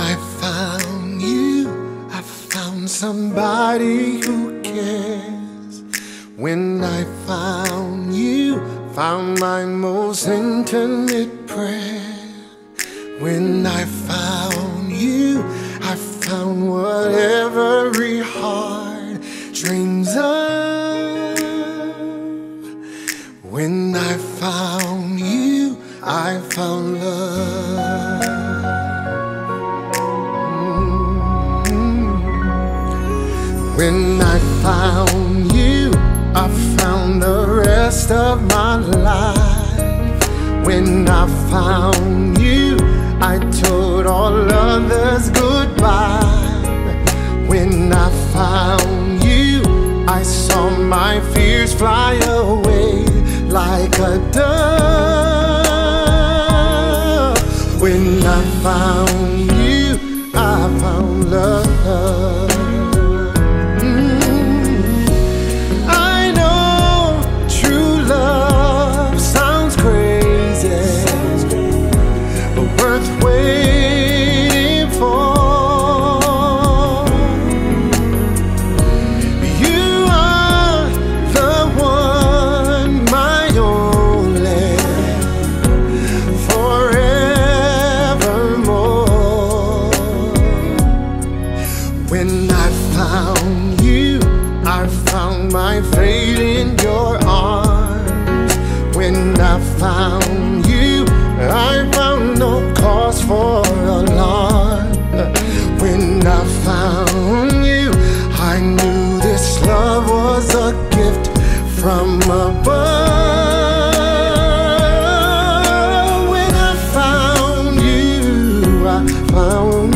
I found you, I found somebody who cares. When I found you, found my most intimate prayer. When I found you, I found what every heart dreams of. When I found you, I found love. When I found you, I found the rest of my life. When I found you, I told all others goodbye. When I found you, I saw my fears fly away like a dove. When I found you, I found love. When I found you, I found my fate in your arms. When I found you, I found no cause for alarm. When I found you, I knew this love was a gift from above. When I found you, I found